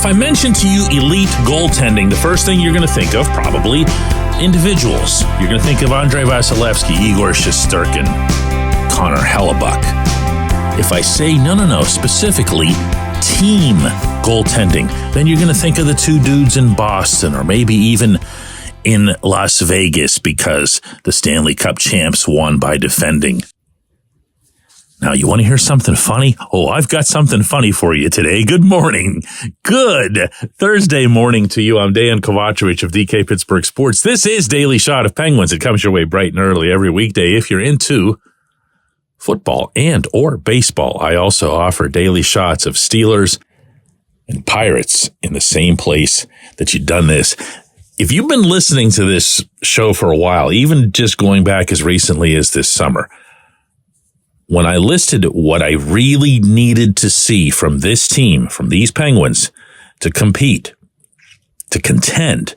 If I mention to you elite goaltending, the first thing you're going to think of, probably, individuals. You're going to think of Andrei Vasilevsky, Igor Shesterkin, Connor Hellebuck. If I say, no, specifically team goaltending, then you're going to think of the two dudes in Boston or maybe even in Las Vegas because the Stanley Cup champs won by defending. Now, you want to hear something funny? Oh, I've got something funny for you today. Good morning. Good Thursday morning to you. I'm Dejan Kovacevic of DK Pittsburgh Sports. This is Daily Shot of Penguins. It comes your way bright and early every weekday. If you're into football and or baseball, I also offer daily shots of Steelers and Pirates in the same place that you've done this. If you've been listening to this show for a while, even just going back as recently as this summer, when I listed what I really needed to see from this team, from these Penguins, to compete, to contend,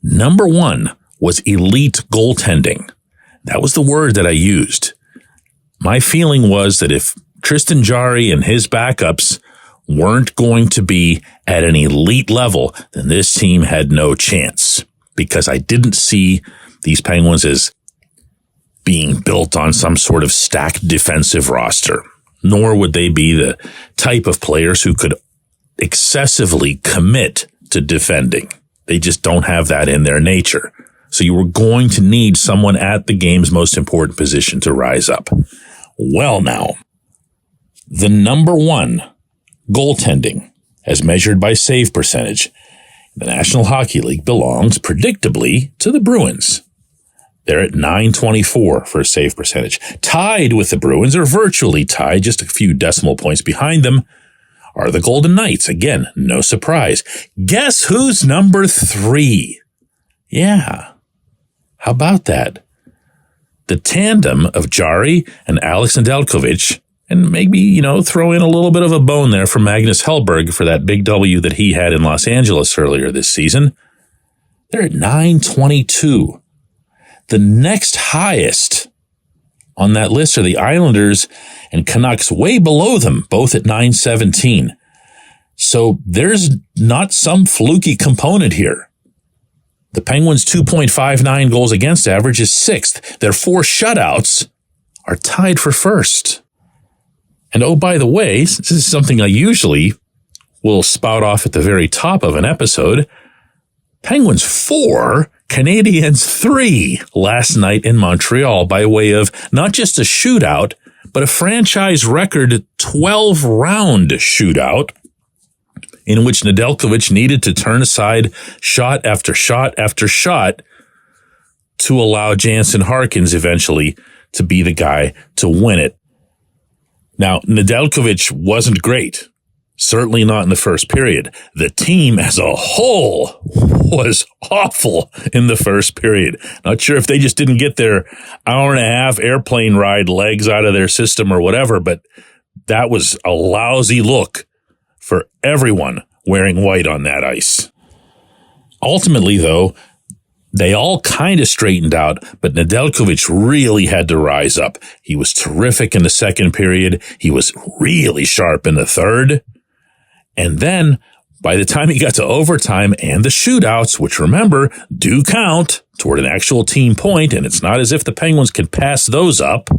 number one was elite goaltending. That was the word that I used. My feeling was that if Tristan Jarry and his backups weren't going to be at an elite level, then this team had no chance, because I didn't see these Penguins as being built on some sort of stacked defensive roster, nor would they be the type of players who could excessively commit to defending. They just don't have that in their nature. So you were going to need someone at the game's most important position to rise up. Well, now, the number one goaltending, as measured by save percentage, in the National Hockey League belongs, predictably, to the Bruins. They're at .924 for a save percentage. Tied with the Bruins, or virtually tied, just a few decimal points behind them, are the Golden Knights. Again, no surprise. Guess who's number 3? Yeah. How about that? The tandem of Jarry and Alex Nedeljkovic, and maybe, throw in a little bit of a bone there for Magnus Hellberg for that big W that he had in Los Angeles earlier this season. They're at .922. The next highest on that list are the Islanders and Canucks, way below them, both at .917. So there's not some fluky component here. The Penguins' 2.59 goals against average is 6th. Their 4 shutouts are tied for first. And oh, by the way, this is something I usually will spout off at the very top of an episode. Penguins 4, Canadiens 3 last night in Montreal by way of not just a shootout, but a franchise record 12-round shootout in which Nedeljkovic needed to turn aside shot after shot after shot to allow Jansen Harkins eventually to be the guy to win it. Now, Nedeljkovic wasn't great. Certainly not in the first period. The team as a whole was awful in the first period. Not sure if they just didn't get their hour-and-a-half airplane ride legs out of their system or whatever, but that was a lousy look for everyone wearing white on that ice. Ultimately, though, they all kind of straightened out, but Nedeljkovic really had to rise up. He was terrific in the second period. He was really sharp in the third. And then, by the time he got to overtime and the shootouts, which remember, do count toward an actual team point, and it's not as if the Penguins can pass those up,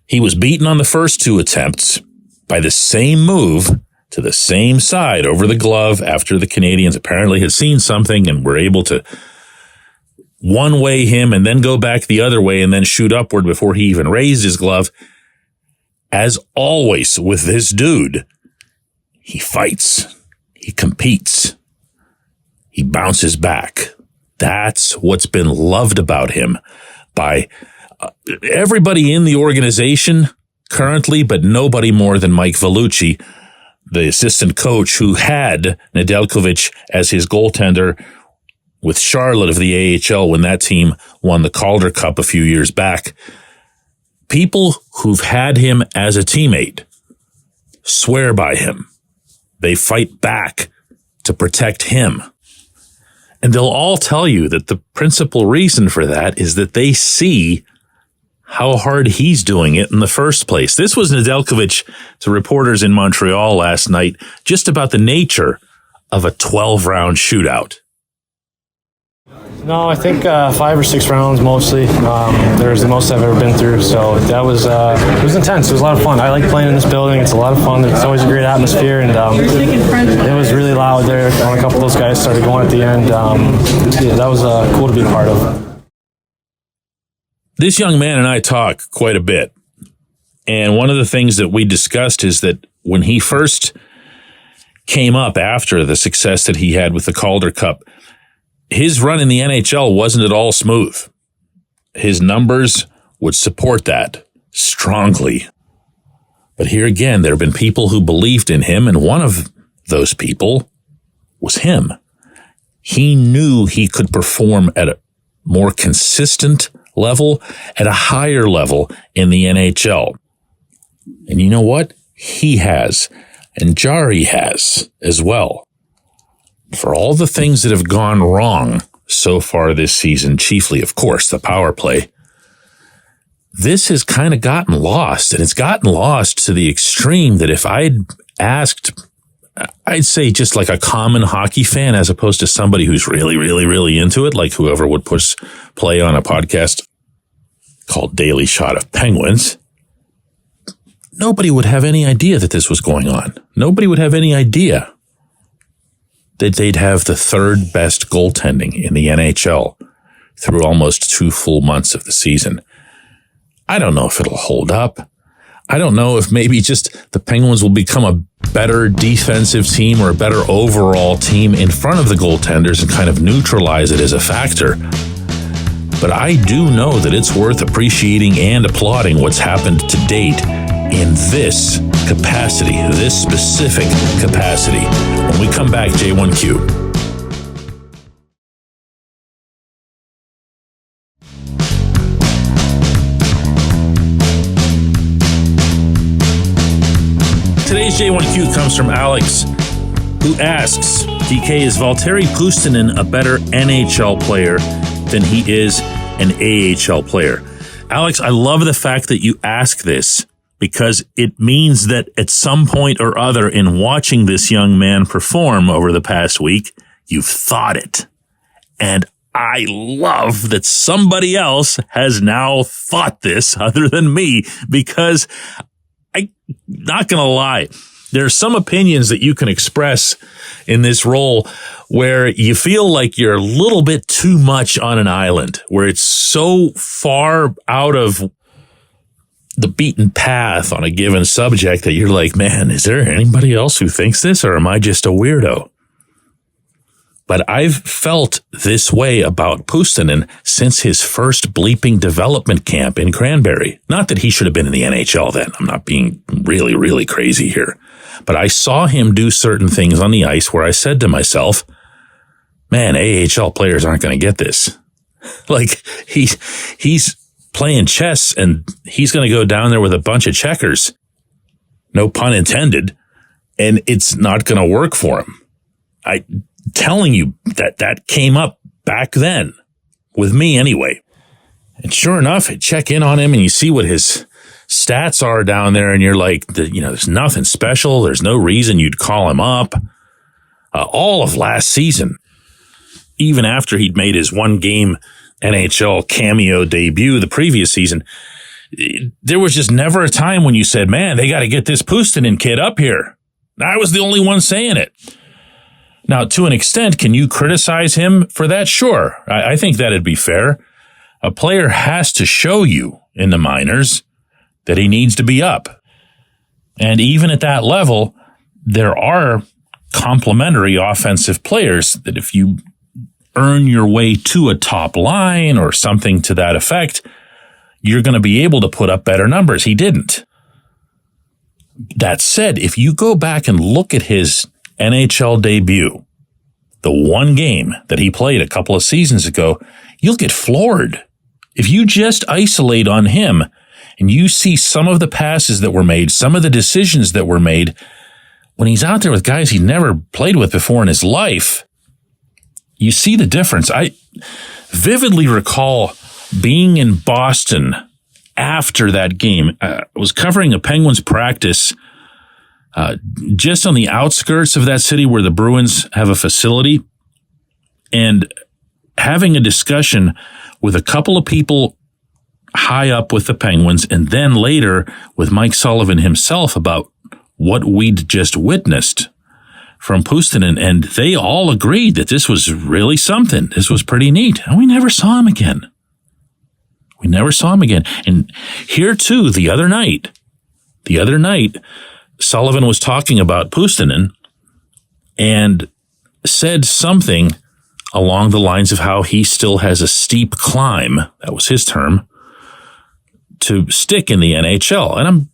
he was beaten on the first 2 attempts by the same move to the same side over the glove after the Canadiens apparently had seen something and were able to one-way him and then go back the other way and then shoot upward before he even raised his glove. As always with this dude, he fights, he competes, he bounces back. That's what's been loved about him by everybody in the organization currently, but nobody more than Mike Vellucci, the assistant coach who had Nedeljkovic as his goaltender with Charlotte of the AHL when that team won the Calder Cup a few years back. People who've had him as a teammate swear by him. They fight back to protect him. And they'll all tell you that the principal reason for that is that they see how hard he's doing it in the first place. This was Nedeljkovic to reporters in Montreal last night, just about the nature of a 12-round shootout. No, I think 5 or 6 rounds mostly. There's the most I've ever been through, so that was it was intense. It was a lot of fun. I like playing in this building. It's a lot of fun. It's always a great atmosphere, and it was really loud there. A couple of those guys started going at the end. That was cool to be a part of. This young man and I talk quite a bit, and one of the things that we discussed is that when he first came up after the success that he had with the Calder Cup, his run in the NHL wasn't at all smooth. His numbers would support that strongly. But here again, there have been people who believed in him, and one of those people was him. He knew he could perform at a more consistent level, at a higher level in the NHL. And you know what? He has, and Jari has as well. For all the things that have gone wrong so far this season, chiefly, of course, the power play, this has kind of gotten lost, and it's gotten lost to the extreme that if I'd asked, I'd say just like a common hockey fan as opposed to somebody who's really, really, really into it, like whoever would push play on a podcast called Daily Shot of Penguins, nobody would have any idea that this was going on. Nobody would have any idea that they'd have the third best goaltending in the NHL through almost 2 full months of the season. I don't know if it'll hold up. I don't know if maybe just the Penguins will become a better defensive team or a better overall team in front of the goaltenders and kind of neutralize it as a factor. But I do know that it's worth appreciating and applauding what's happened to date in this capacity, this specific capacity. When we come back, J1Q. Today's J1Q comes from Alex, who asks, DK, is Valtteri Puustinen a better NHL player than he is an AHL player? Alex, I love the fact that you ask this, because it means that at some point or other in watching this young man perform over the past week, you've thought it. And I love that somebody else has now thought this other than me, because I'm not going to lie. There are some opinions that you can express in this role where you feel like you're a little bit too much on an island, where it's so far out of the beaten path on a given subject that you're like, man, is there anybody else who thinks this, or am I just a weirdo? But I've felt this way about Puustinen since his first bleeping development camp in Cranberry. Not that he should have been in the NHL then. I'm not being really, really crazy here. But I saw him do certain things on the ice where I said to myself, man, AHL players aren't going to get this. Like, he's playing chess, and he's going to go down there with a bunch of checkers, no pun intended, and it's not going to work for him. I'm telling you that came up back then, with me anyway. And sure enough, I check in on him, and you see what his stats are down there, and you're like, there's nothing special. There's no reason you'd call him up. All of last season, even after he'd made his 1-game NHL cameo debut the previous season, there was just never a time when you said, man, they got to get this Puustinen kid up here. I was the only one saying it. Now, to an extent, can you criticize him for that? Sure. I think that'd be fair. A player has to show you in the minors that he needs to be up. And even at that level, there are complementary offensive players that if you earn your way to a top line or something to that effect, you're going to be able to put up better numbers. He didn't. That said, if you go back and look at his NHL debut, the 1 game that he played a couple of seasons ago, you'll get floored. If you just isolate on him and you see some of the passes that were made, some of the decisions that were made, when he's out there with guys he never played with before in his life, you see the difference. I vividly recall being in Boston after that game. I was covering a Penguins practice just on the outskirts of that city where the Bruins have a facility, and having a discussion with a couple of people high up with the Penguins, and then later with Mike Sullivan himself about what we'd just witnessed from Puustinen, and they all agreed that this was really something. This was pretty neat, and we never saw him again. And here too, the other night, Sullivan was talking about Puustinen and said something along the lines of how he still has a steep climb, that was his term, to stick in the NHL. And I'm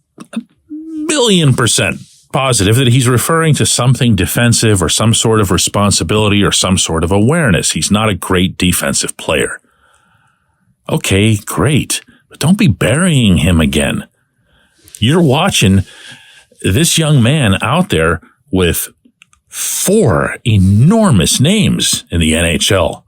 1,000,000% positive that he's referring to something defensive or some sort of responsibility or some sort of awareness. He's not a great defensive player. Okay, great. But don't be burying him again. You're watching this young man out there with 4 enormous names in the NHL.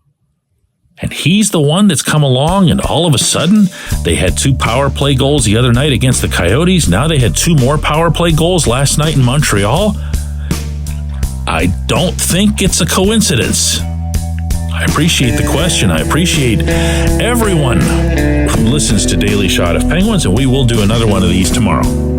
And he's the one that's come along, and all of a sudden, they had 2 power play goals the other night against the Coyotes. Now they had 2 more power play goals last night in Montreal. I don't think it's a coincidence. I appreciate the question. I appreciate everyone who listens to Daily Shot of Penguins, and we will do another one of these tomorrow.